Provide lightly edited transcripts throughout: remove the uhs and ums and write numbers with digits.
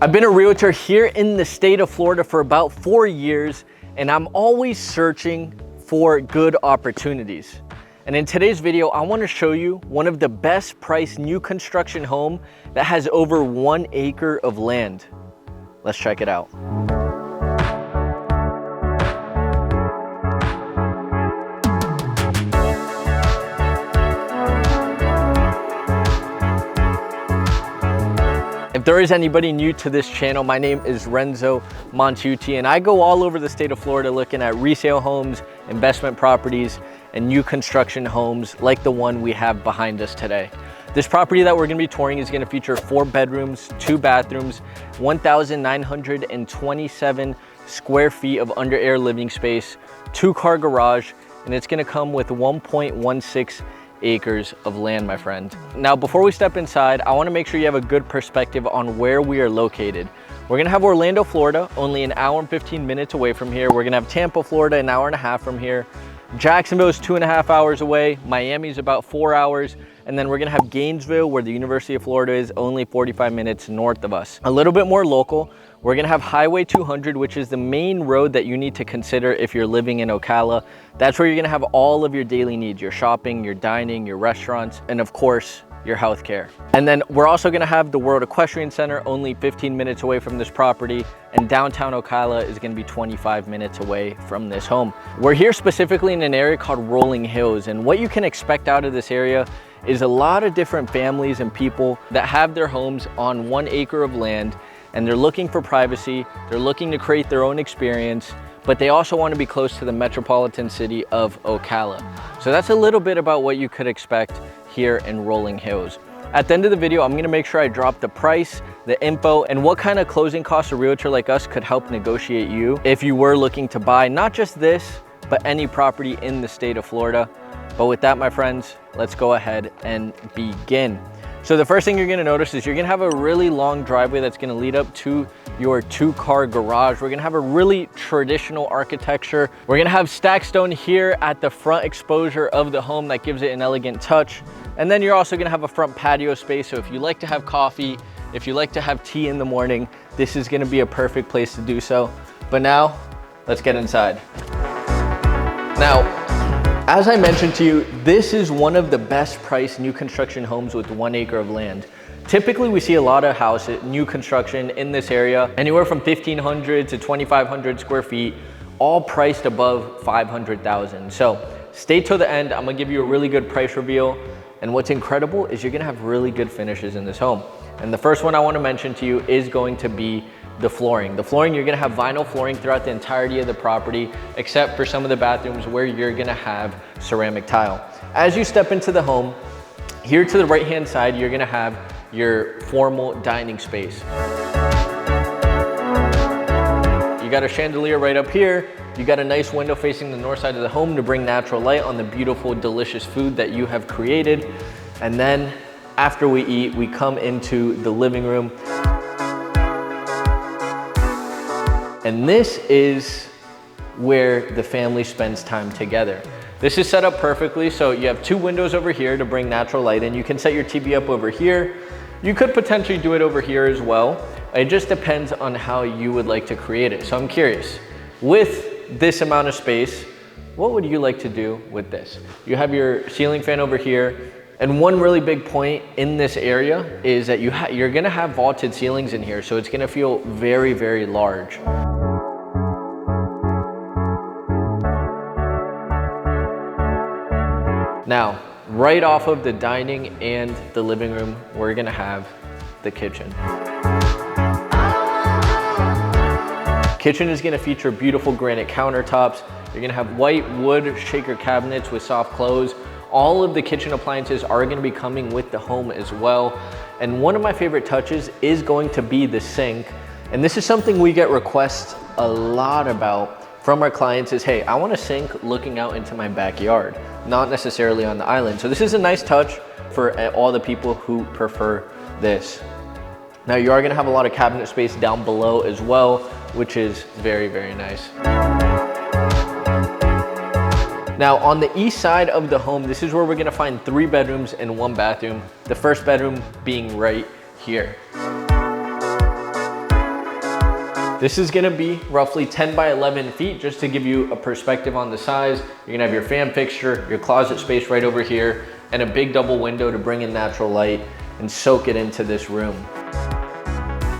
I've been a realtor here in the state of Florida for about 4 years, and I'm always searching for good opportunities. And in today's video, I want to show you one of the best priced new construction home that has over 1 acre of land. Let's check it out. If there is anybody new to this channel, my name is Renzo Montiuti, and I go all over the state of Florida looking at resale homes, investment properties, and new construction homes like the one we have behind us today. This property that we're gonna be touring is gonna feature 4 bedrooms, 2 bathrooms, 1,927 square feet of under air living space, 2-car garage, and it's gonna come with 1.16 acres of land, my friend. Now, before we step inside, I wanna make sure you have a good perspective on where we are located. We're gonna have Orlando, Florida, only an hour and 15 minutes away from here. We're gonna have Tampa, Florida, an hour and a half from here. Jacksonville is 2.5 hours away. Miami is about 4 hours. And then we're gonna have Gainesville, where the University of Florida is, only 45 minutes north of us. A little bit more local, we're gonna have Highway 200, which is the main road that you need to consider if you're living in Ocala. That's where you're gonna have all of your daily needs, your shopping, your dining, your restaurants, and of course, your healthcare. And then we're also gonna have the World Equestrian Center, only 15 minutes away from this property, and downtown Ocala is gonna be 25 minutes away from this home. We're here specifically in an area called Rolling Hills, and what you can expect out of this area is a lot of different families and people that have their homes on 1 acre of land, and they're looking for privacy, they're looking to create their own experience, but they also want to be close to the metropolitan city of Ocala. So that's a little bit about what you could expect here in Rolling Hills. At the end of the video, I'm gonna make sure I drop the price, the info, and what kind of closing costs a realtor like us could help negotiate you if you were looking to buy not just this, but any property in the state of Florida. But with that, my friends, let's go ahead and begin. So the first thing you're gonna notice is you're gonna have a really long driveway that's gonna lead up to your 2-car garage. We're gonna have a really traditional architecture. We're gonna have stacked stone here at the front exposure of the home that gives it an elegant touch. And then you're also gonna have a front patio space. So if you like to have coffee, if you like to have tea in the morning, this is gonna be a perfect place to do so. But now, let's get inside. Now, as I mentioned to you, this is one of the best priced new construction homes with 1 acre of land. Typically, we see a lot of houses, new construction in this area, anywhere from 1,500 to 2,500 square feet, all priced above 500,000. So stay till the end. I'm gonna give you a really good price reveal. And what's incredible is you're gonna have really good finishes in this home. And the first one I wanna mention to you is going to be the flooring. The flooring, you're gonna have vinyl flooring throughout the entirety of the property, except for some of the bathrooms where you're gonna have ceramic tile. As you step into the home, here to the right-hand side, you're gonna have your formal dining space. You got a chandelier right up here. You got a nice window facing the north side of the home to bring natural light on the beautiful, delicious food that you have created. And then after we eat, we come into the living room. And this is where the family spends time together. This is set up perfectly, so you have 2 windows over here to bring natural light in. You can set your TV up over here. You could potentially do it over here as well. It just depends on how you would like to create it. So I'm curious, with this amount of space, what would you like to do with this? You have your ceiling fan over here. And one really big point in this area is that you're gonna have vaulted ceilings in here, so it's gonna feel very, very large. Now, right off of the dining and the living room, we're gonna have the kitchen. Kitchen is gonna feature beautiful granite countertops. You're gonna have white wood shaker cabinets with soft close. All of the kitchen appliances are gonna be coming with the home as well. And one of my favorite touches is going to be the sink. And this is something we get requests a lot about from our clients is, hey, I want a sink looking out into my backyard, not necessarily on the island. So this is a nice touch for all the people who prefer this. Now you are gonna have a lot of cabinet space down below as well, which is very, very nice. Now on the east side of the home, this is where we're gonna find 3 bedrooms and 1 bathroom. The first bedroom being right here. This is gonna be roughly 10 by 11 feet, just to give you a perspective on the size. You're gonna have your fan fixture, your closet space right over here, and a big double window to bring in natural light and soak it into this room.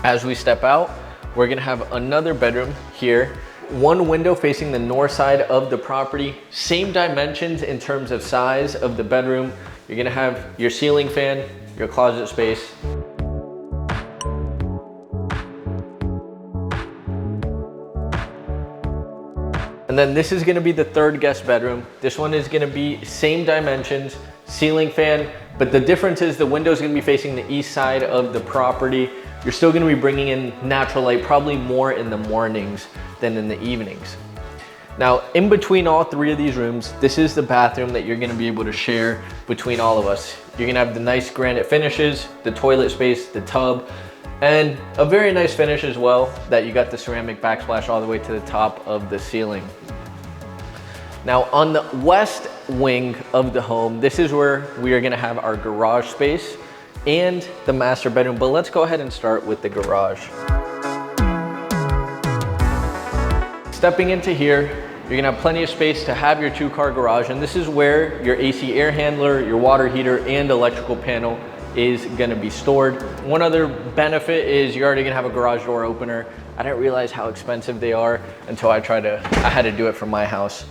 As we step out, we're gonna have another bedroom here. One window facing the north side of the property. Same dimensions in terms of size of the bedroom. You're gonna have your ceiling fan, your closet space. And then this is gonna be the third guest bedroom. This one is gonna be same dimensions, ceiling fan, but the difference is the window is gonna be facing the east side of the property. You're still gonna be bringing in natural light, probably more in the mornings than in the evenings. Now, in between all three of these rooms, this is the bathroom that you're gonna be able to share between all of us. You're gonna have the nice granite finishes, the toilet space, the tub, and a very nice finish as well that you got the ceramic backsplash all the way to the top of the ceiling. Now on the west wing of the home, this is where we are gonna have our garage space and the master bedroom, but let's go ahead and start with the garage. Stepping into here, you're gonna have plenty of space to have your 2-car garage, and this is where your AC air handler, your water heater, and electrical panel is gonna be stored. One other benefit is you're already gonna have a garage door opener. I didn't realize how expensive they are until I had to do it from my house.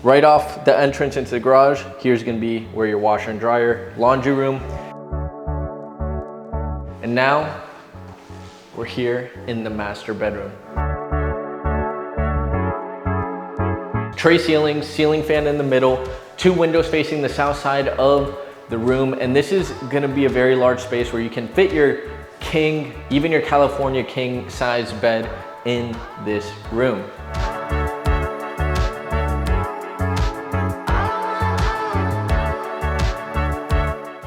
Right off the entrance into the garage, here's gonna be where your washer and dryer, laundry room. And now we're here in the master bedroom. Tray ceilings, ceiling fan in the middle, 2 windows facing the south side of the room, and this is gonna be a very large space where you can fit your king, even your California king size bed in this room.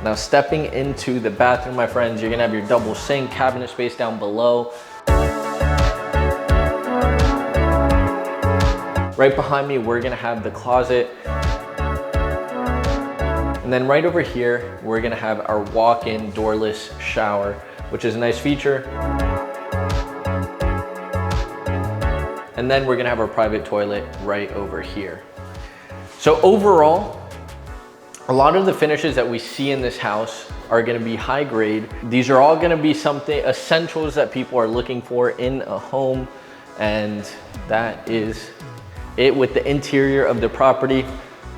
Now stepping into the bathroom, my friends, you're gonna have your double sink, cabinet space down below. Right behind me, we're gonna have the closet. And then right over here, we're gonna have our walk-in doorless shower, which is a nice feature. And then we're gonna have our private toilet right over here. So overall, a lot of the finishes that we see in this house are gonna be high grade. These are all gonna be essentials that people are looking for in a home, and that is it with the interior of the property.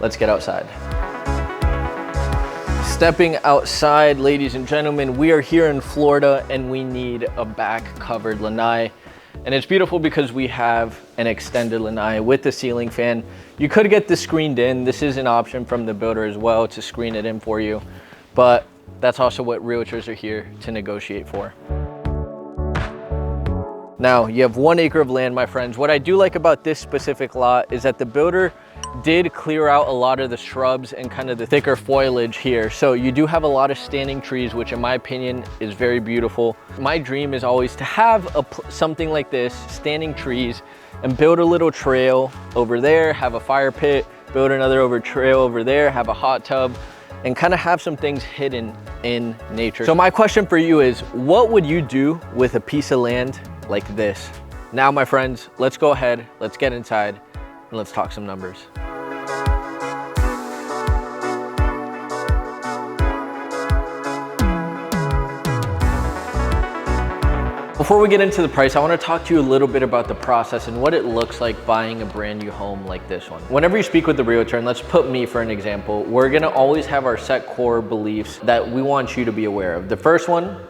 Let's get outside. Stepping outside, ladies and gentlemen, we are here in Florida and we need a back covered lanai. And it's beautiful because we have an extended lanai with the ceiling fan. You could get this screened in. This is an option from the builder as well to screen it in for you. But that's also what realtors are here to negotiate for. Now, you have 1 acre of land, my friends. What I do like about this specific lot is that the builder did clear out a lot of the shrubs and kind of the thicker foliage here. So you do have a lot of standing trees, which in my opinion is very beautiful. My dream is always to have something like this, standing trees, and build a little trail over there, have a fire pit, build another trail over there, have a hot tub, and kind of have some things hidden in nature. So my question for you is, what would you do with a piece of land like this? Now, my friends, let's go ahead, let's get inside, and let's talk some numbers. Before we get into the price, I want to talk to you a little bit about the process and what it looks like buying a brand new home like this one. Whenever you speak with the realtor, and let's put me for an example, we're going to always have our set core beliefs that we want you to be aware of. The first one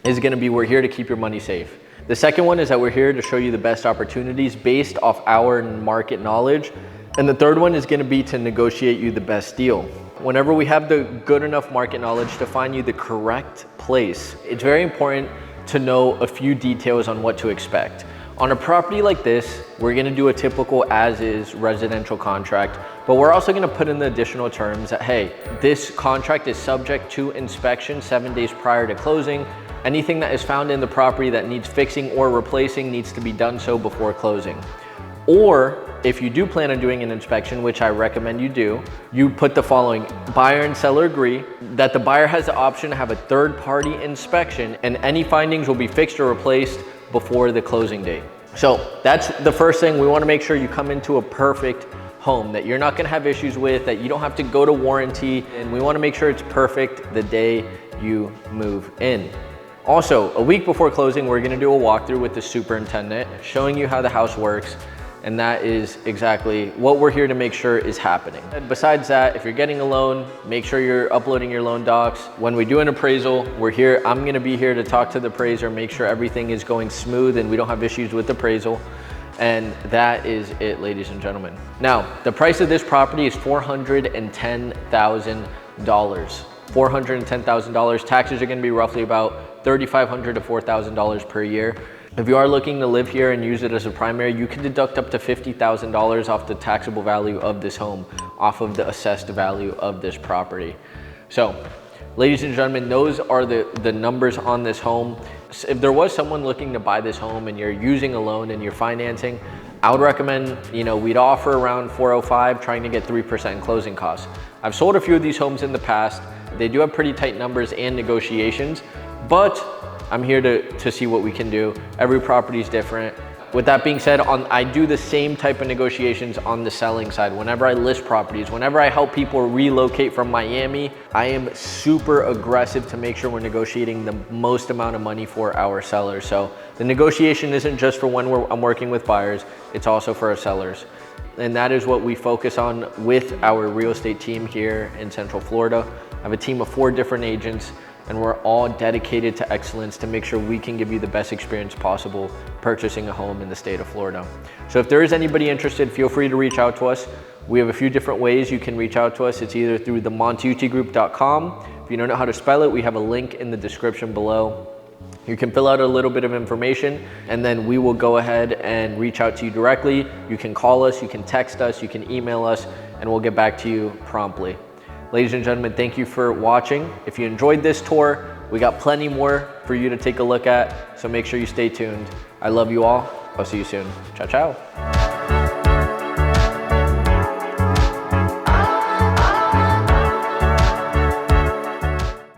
is going to be, we're here to keep your money safe. The second one is that we're here to show you the best opportunities based off our market knowledge. And the third one is going to be to negotiate you the best deal. Whenever we have the good enough market knowledge to find you the correct place, it's very important to know a few details on what to expect. On a property like this, we're gonna do a typical as-is residential contract, but we're also gonna put in the additional terms that, hey, this contract is subject to inspection 7 days prior to closing. Anything that is found in the property that needs fixing or replacing needs to be done so before closing. Or if you do plan on doing an inspection, which I recommend you do, you put the following: buyer and seller agree that the buyer has the option to have a third-party inspection and any findings will be fixed or replaced before the closing date. So that's the first thing. We want to make sure you come into a perfect home that you're not going to have issues with, that you don't have to go to warranty, and we want to make sure it's perfect the day you move in. Also, a week before closing, we're going to do a walkthrough with the superintendent, showing you how the house works, and that is exactly what we're here to make sure is happening. And besides that, if you're getting a loan, make sure you're uploading your loan docs. When we do an appraisal, I'm going to be here to talk to the appraiser, make sure everything is going smooth and we don't have issues with the appraisal. And that is it, ladies and gentlemen. Now, the price of this property is $410,000. $410,000. Taxes are gonna be roughly about $3,500 to $4,000 per year. If you are looking to live here and use it as a primary, you can deduct up to $50,000 off the taxable value of this home, off of the assessed value of this property. So, ladies and gentlemen, those are the numbers on this home. If there was someone looking to buy this home and you're using a loan and you're financing, I would recommend, we'd offer around 405, trying to get 3% in closing costs. I've sold a few of these homes in the past. They do have pretty tight numbers and negotiations, but I'm here to see what we can do. Every property is different. With that being said, I do the same type of negotiations on the selling side. Whenever I list properties, whenever I help people relocate from Miami, I am super aggressive to make sure we're negotiating the most amount of money for our sellers. So the negotiation isn't just for when I'm working with buyers, it's also for our sellers. And that is what we focus on with our real estate team here in Central Florida. I have a team of 4 different agents, and we're all dedicated to excellence to make sure we can give you the best experience possible purchasing a home in the state of Florida. So if there is anybody interested, feel free to reach out to us. We have a few different ways you can reach out to us. It's either through themontaiutigroup.com. If you don't know how to spell it, we have a link in the description below. You can fill out a little bit of information, and then we will go ahead and reach out to you directly. You can call us, you can text us, you can email us, and we'll get back to you promptly. Ladies and gentlemen, thank you for watching. If you enjoyed this tour, we got plenty more for you to take a look at, so make sure you stay tuned. I love you all. I'll see you soon. Ciao, ciao.